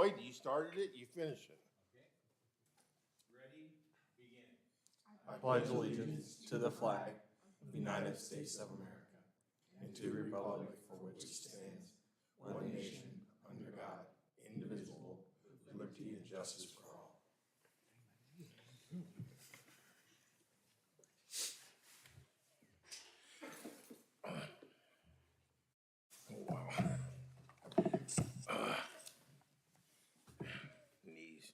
Lloyd, you started it, you finish it. Ready, begin. I pledge allegiance to the flag of the United States of America and to the republic for which it stands, one nation, under God, indivisible, with liberty and justice for all. Knees.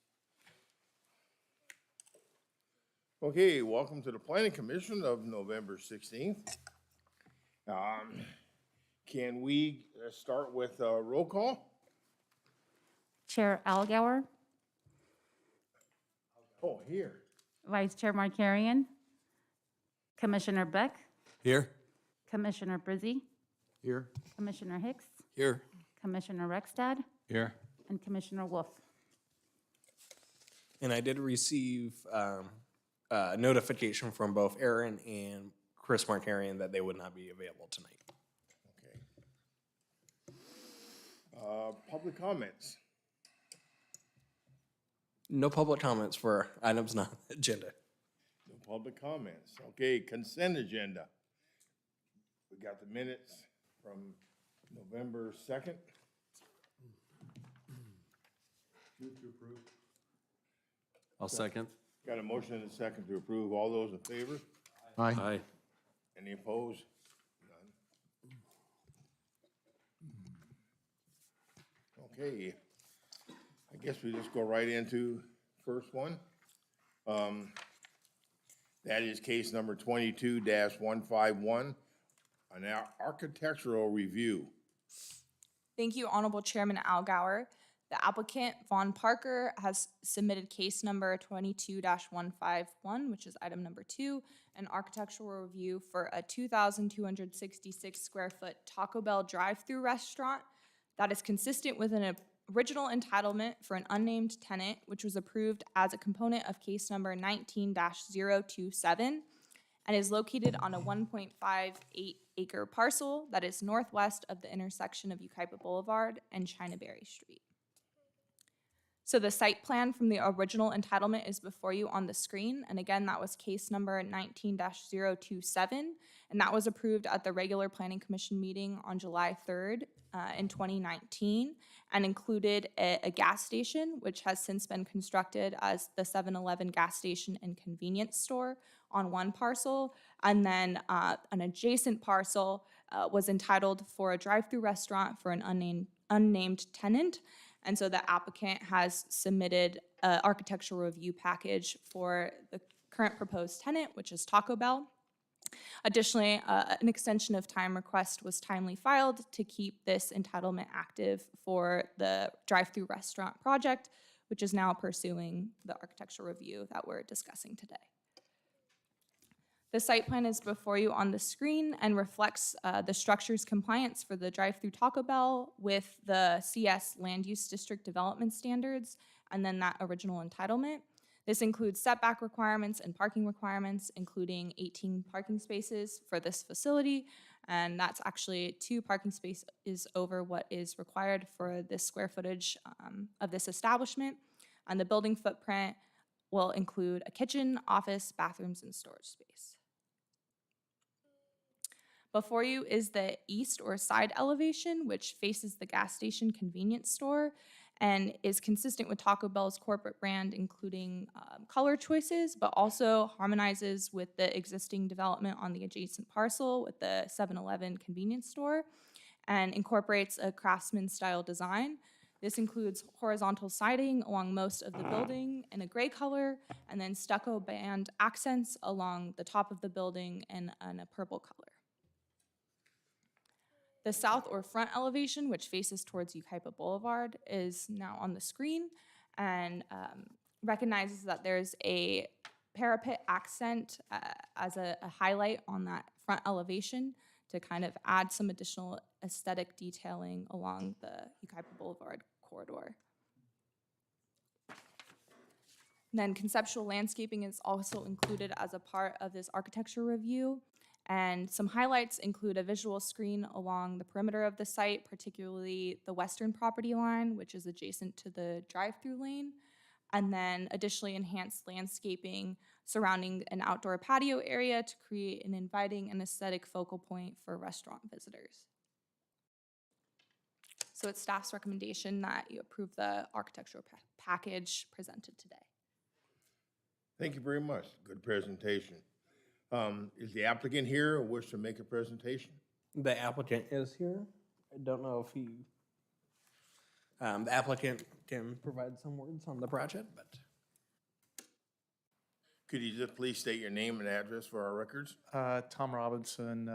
Okay, welcome to the Planning Commission of November 16th. Can we start with a roll call? Chair Algauer, Oh, here. Vice Chair Markarian, Commissioner Beck, Here. Commissioner Brizzi, Here. Commissioner Hicks, Here. Commissioner Rexstad, Here. and Commissioner Wolf. And I did receive notification from both Aaron and Chris Markarian that they would not be available tonight. Okay. Public comments. No public comments for items not on the agenda. No public comments. Okay, consent agenda. We got the minutes from November 2nd. Move to approve. I'll second. Got a motion and a second to approve. All those in favor? Aye. Any opposed? None. Okay, I guess we just go right into first one. That is case number 22-151, an architectural review. Thank you, Honorable Chairman Algauer. The applicant, Vaughn Parker, has submitted case number 22-151, which is item number 2, an architectural review for a 2,266 square foot Taco Bell drive-through restaurant that is consistent with an original entitlement for an unnamed tenant, which was approved as a component of case number 19-027 and is located on a 1.58 acre parcel that is northwest of the intersection of Yucaipa Boulevard and Chinaberry Street. So the site plan from the original entitlement is before you on the screen. And again, that was case number 19-027. And that was approved at the regular Planning Commission meeting on July 3rd in 2019 and included a gas station, which has since been constructed as the 7-Eleven gas station and convenience store on one parcel. And then an adjacent parcel was entitled for a drive-through restaurant for an unnamed tenant. And so the applicant has submitted an architectural review package for the current proposed tenant, which is Taco Bell. Additionally, an extension of time request was timely filed to keep this entitlement active for the drive-through restaurant project, which is now pursuing the architectural review that we're discussing today. The site plan is before you on the screen and reflects the structure's compliance for the drive-through Taco Bell with the CS Land Use District Development Standards and then that original entitlement. This includes setback requirements and parking requirements, including 18 parking spaces for this facility, and that's actually 2 parking spaces over what is required for this square footage of this establishment. And the building footprint will include a kitchen, office, bathrooms, and storage space. Before you is the east or side elevation, which faces the gas station convenience store and is consistent with Taco Bell's corporate brand, including color choices, but also harmonizes with the existing development on the adjacent parcel with the 7-Eleven convenience store and incorporates a craftsman-style design. This includes horizontal siding along most of the building in a gray color and then stucco band accents along the top of the building in a purple color. The south or front elevation, which faces towards Yucaipa Boulevard, is now on the screen and recognizes that there's a parapet accent as a highlight on that front elevation to kind of add some additional aesthetic detailing along the Yucaipa Boulevard corridor. Then conceptual landscaping is also included as a part of this architecture review. And some highlights include a visual screen along the perimeter of the site, particularly the western property line, which is adjacent to the drive-through lane, and then additionally enhanced landscaping surrounding an outdoor patio area to create an inviting and aesthetic focal point for restaurant visitors. So it's staff's recommendation that you approve the architectural package presented today. Thank you very much. Good presentation. Is the applicant here or wish to make a presentation? The applicant is here. I don't know if he, the applicant can provide some words on the project, but. Could you just please state your name and address for our records? Tom Robinson,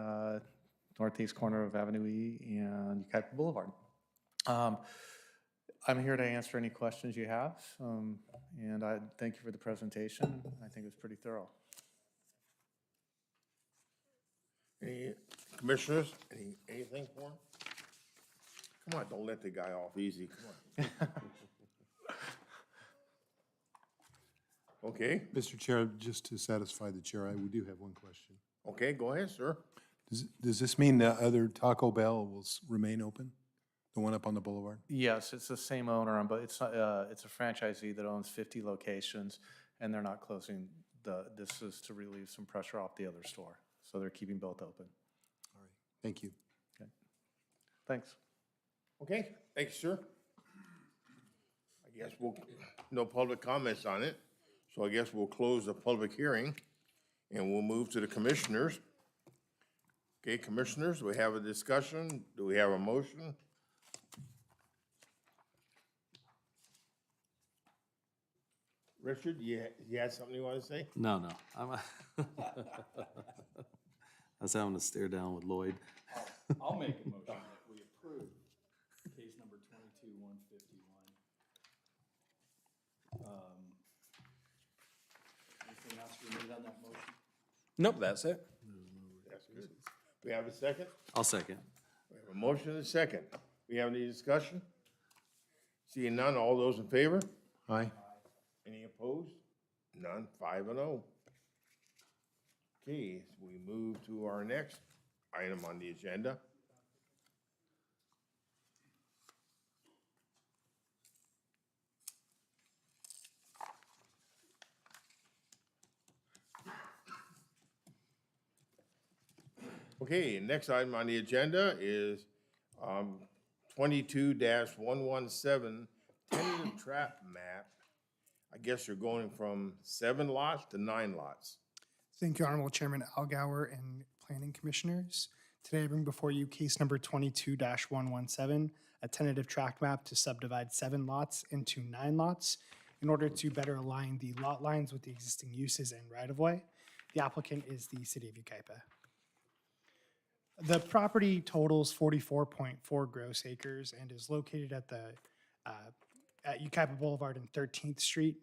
northeast corner of Avenue E and Yucaipa Boulevard. I'm here to answer any questions you have, and I thank you for the presentation. I think it was pretty thorough. Any commissioners, anything for him? Come on, don't let the guy off easy, come on. Okay, Mr. Chair, just to satisfy the chair, we do have one question. okay, go ahead, sir. Does this mean the other Taco Bell will remain open? The one up on the boulevard? Yes, it's the same owner, but it's not, it's a franchisee that owns 50 locations, and they're not closing this is to relieve some pressure off the other store. So they're keeping both open. All right, thank you. Okay. Thanks. Okay, thank you, sir. I guess no public comments on it, so I guess we'll close the public hearing and we'll move to the commissioners. Okay, commissioners, we have a discussion. Do we have a motion? Richard, you had something you want to say? No, no. I was having to stare down with Lloyd. I'll make a motion that we approve case number 22-151. Anything else we need on that motion? Nope, that's it. That's good. We have a second? I'll second. We have a motion and a second. We have any discussion? Seeing none, all those in favor? Aye. Any opposed? None, 5-0. Okay, so we move to our next item on the agenda. Okay, next item on the agenda is 22-117 tentative trap map. I guess you're going from 7 lots to 9 lots. Thank you, Honorable Chairman Algauer and Planning Commissioners. Today I bring before you case number 22-117, a tentative tract map to subdivide 7 lots into 9 lots in order to better align the lot lines with the existing uses and right-of-way. The applicant is the City of Yucaipa. The property totals 44.4 gross acres and is located at Yucaipa Boulevard and 13th Street.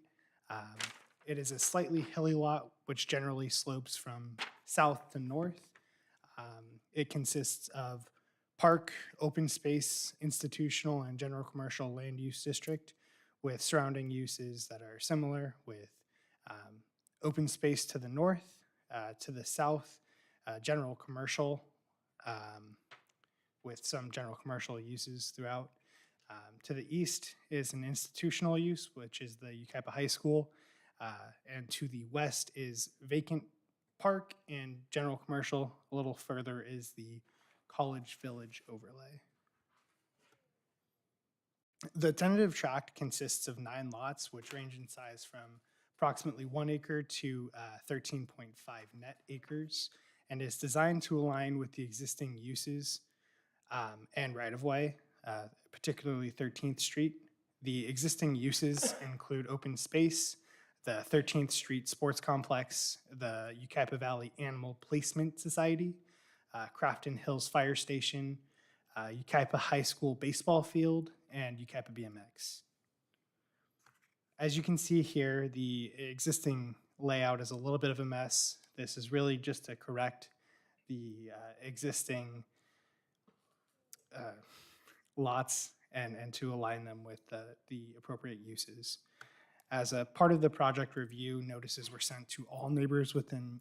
It is a slightly hilly lot, which generally slopes from south to north. It consists of park, open space, institutional, and general commercial land use district with surrounding uses that are similar with open space to the north, to the south, general commercial, with some general commercial uses throughout. To the east is an institutional use, which is the Yucaipa High School, and to the west is vacant park and general commercial. A little further is the College Village overlay. The tentative tract consists of 9 lots, which range in size from approximately 1 acre to 13.5 net acres, and is designed to align with the existing uses and right-of-way, particularly 13th Street. The existing uses include open space, the 13th Street Sports Complex, the Yucaipa Valley Animal Placement Society, Crafton Hills Fire Station, Yucaipa High School baseball field, and Yucaipa BMX. As you can see here, the existing layout is a little bit of a mess. This is really just to correct the existing lots and to align them with the appropriate uses. As a part of the project review, notices were sent to all neighbors within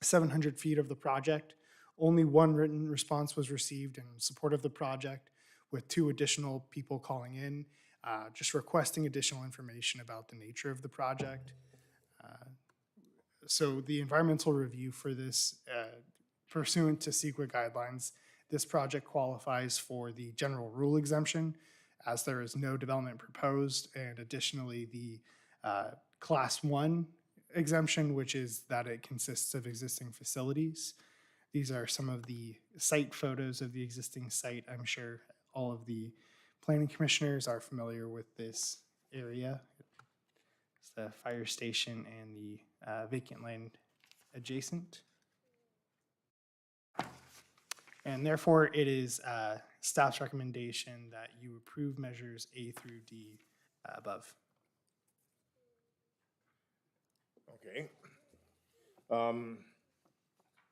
700 feet of the project. Only one written response was received in support of the project, with 2 additional people calling in, just requesting additional information about the nature of the project. So the environmental review for this, pursuant to CEQA guidelines, this project qualifies for the general rule exemption, as there is no development proposed, and additionally, the Class 1 exemption, which is that it consists of existing facilities. These are some of the site photos of the existing site. I'm sure all of the planning commissioners are familiar with this area. It's the fire station and the vacant land adjacent. And therefore, it is staff's recommendation that you approve measures A through D above. Okay.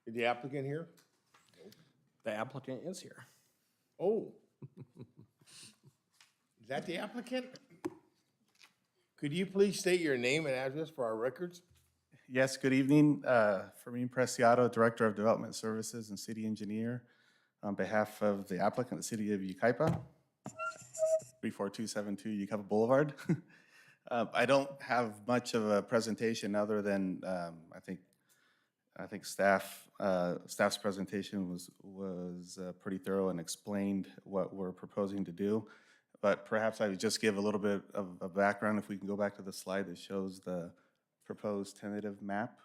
Is the applicant here? The applicant is here. Oh. Is that the applicant? Could you please state your name and address for our records? Yes, good evening. Fermin Preciado, Director of Development Services and City Engineer, on behalf of the applicant, the City of Yucaipa, 34272 Yucaipa Boulevard. I don't have much of a presentation other than I think staff's presentation was pretty thorough and explained what we're proposing to do. But perhaps I would just give a little bit of a background. If we can go back to the slide that shows the proposed tentative map.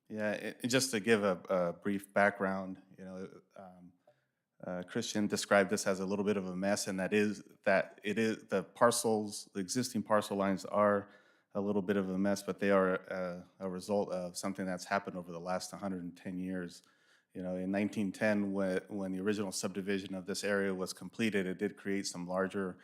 Yeah, just to give a brief background, you know, Christian described this as a little bit of a mess, and that it is the parcels, the existing parcel lines are a little bit of a mess, but they are a result of something that's happened over the last 110 years. You know, in 1910, when the original subdivision of this area was completed, it did create some larger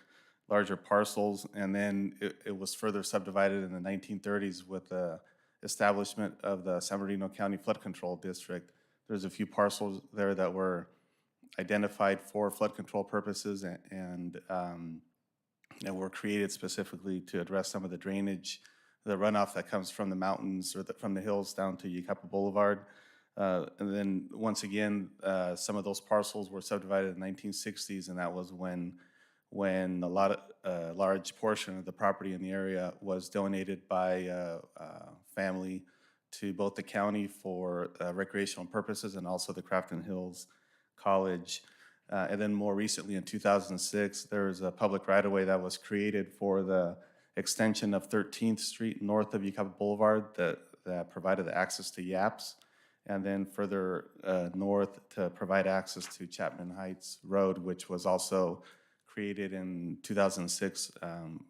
parcels, and then it was further subdivided in the 1930s with the establishment of the San Bernardino County Flood Control District. There's a few parcels there that were identified for flood control purposes and were created specifically to address some of the drainage, the runoff that comes from the mountains or from the hills down to Yucaipa Boulevard. And then once again, some of those parcels were subdivided in the 1960s, and that was when a large portion of the property in the area was donated by family to both the county for recreational purposes and also the Crafton Hills College. And then more recently in 2006, there was a public right-of-way that was created for the extension of 13th Street north of Yucaipa Boulevard that provided the access to Yaps, and then further north to provide access to Chapman Heights Road, which was also created in 2006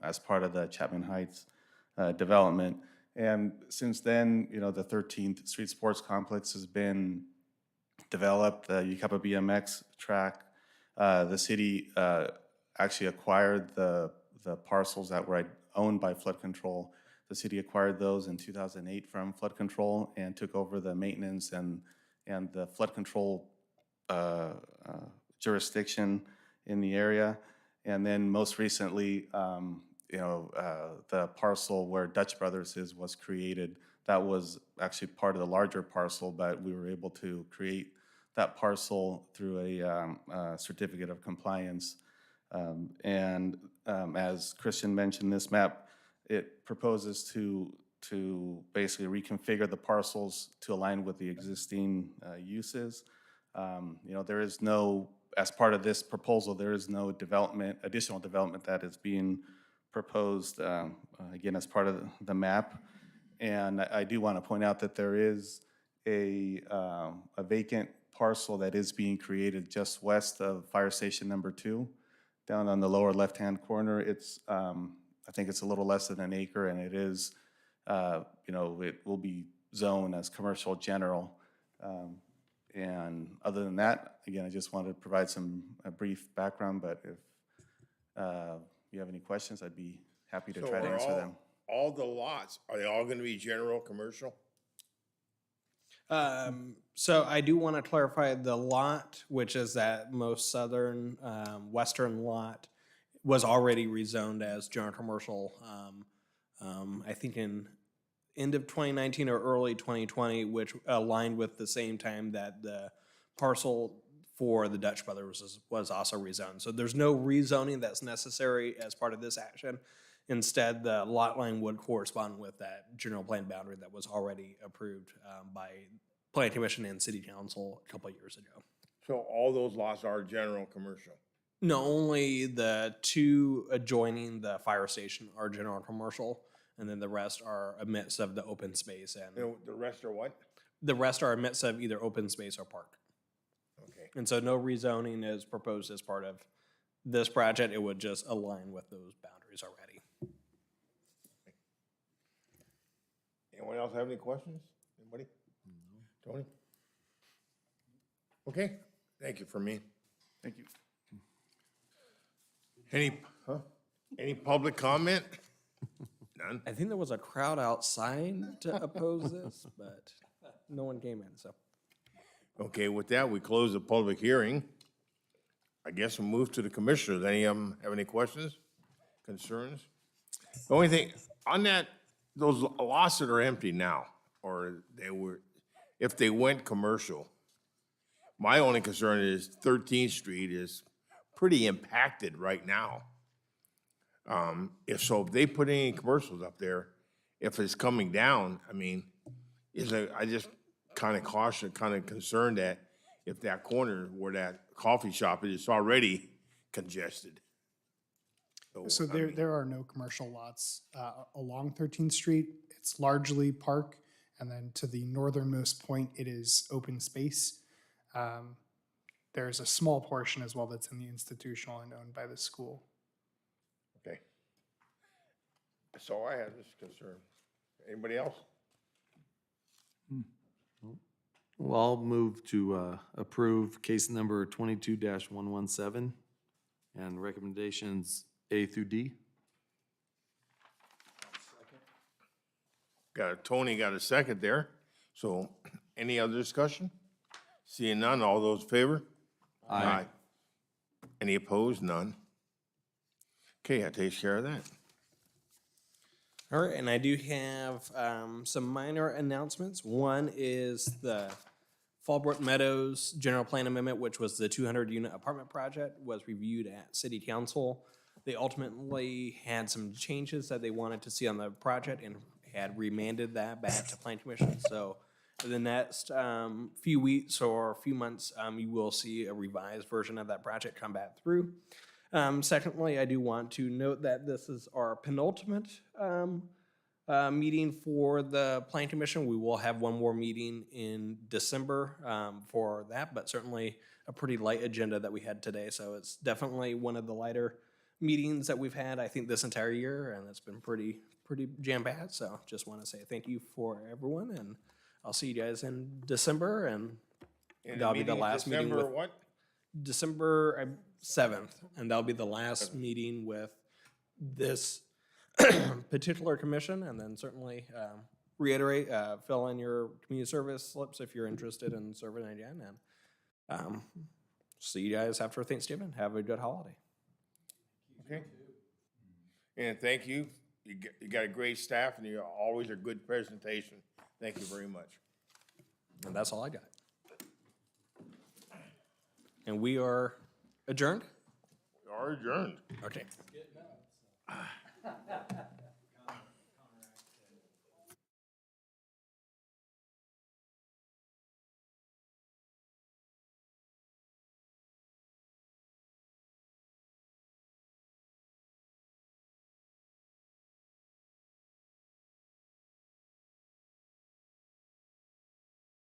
as part of the Chapman Heights development. And since then, you know, the 13th Street Sports Complex has been developed, the Yucaipa BMX track. The city actually acquired the parcels that were owned by flood control. The city acquired those in 2008 from flood control and took over the maintenance and the flood control jurisdiction in the area. And then most recently, the parcel where Dutch Brothers was created, that was actually part of the larger parcel, but we were able to create that parcel through a certificate of compliance. As Christian mentioned, this map, it proposes to basically reconfigure the parcels to align with the existing uses. There is no, as part of this proposal, there is no additional development that is being proposed, again, as part of the map. And I do want to point out that there is a vacant parcel that is being created just west of Fire Station number 2, down on the lower left-hand corner. It's, I think it's a little less than an acre, and it is, it will be zoned as commercial general. And other than that, again, I just wanted to provide a brief background, but if you have any questions, I'd be happy to try to answer them. All the lots, are they all going to be general commercial? So I do want to clarify the lot, which is that most southern, western lot, was already rezoned as general commercial. I think in end of 2019 or early 2020, which aligned with the same time that the parcel for the Dutch Brothers was also rezoned. So there's no rezoning that's necessary as part of this action. Instead, the lot line would correspond with that general plan boundary that was already approved by Planning Commission and City Council a couple of years ago. So all those lots are general commercial. No, only the two adjoining the fire station are general commercial, and then the rest are a mix of the open space and The rest are what? the rest are a mix of either open space or park. Okay. And so no rezoning is proposed as part of this project. It would just align with those boundaries already. Anyone else have any questions? Anybody? Tony? Okay, thank you for me. Thank you. Any public comment? None? I think there was a crowd outside to oppose this, but no one came in, so. Okay, with that, we close the public hearing. I guess we'll move to the commissioners. Any of them have any questions, concerns? The only thing, on that, those lots that are empty now, or they were, if they went commercial, my only concern is 13th Street is pretty impacted right now. If they put any commercials up there, if it's coming down, I mean, I just kind of concerned that if that corner where that coffee shop is, it's already congested. So I mean, there are no commercial lots along 13th Street. It's largely park, and then to the northernmost point, it is open space. There's a small portion as well that's in the institutional and owned by the school. Okay. That's all I have is concern. Anybody else? Well, I'll move to approve case number 22-117 and recommendations A through D. Tony got a second there. So any other discussion? Seeing none, all those in favor? Aye. Any opposed? None. Okay, that takes care of that. All right, and I do have some minor announcements. One is the Fallbrook Meadows General Plan Amendment, which was the 200-unit apartment project, was reviewed at City Council. They ultimately had some changes that they wanted to see on the project and had remanded that back to Planning Commission. So for the next few weeks or few months, you will see a revised version of that project come back through. Secondly, I do want to note that this is our penultimate meeting for the Planning Commission. We will have one more meeting in December for that, but certainly a pretty light agenda that we had today. So it's definitely one of the lighter meetings that we've had, I think, this entire year, and it's been pretty jam-packed. So just want to say thank you for everyone, and I'll see you guys in December, and that'll be the last meeting with December what? December 7th, and that'll be the last meeting with this particular commission, and then certainly reiterate, fill in your community service slips if you're interested in serving again, and see you guys after Thanksgiving. Have a good holiday. Okay. And thank you. You got a great staff, and you always a good presentation. Thank you very much. And that's all I got. And we are adjourned? We are adjourned. Okay.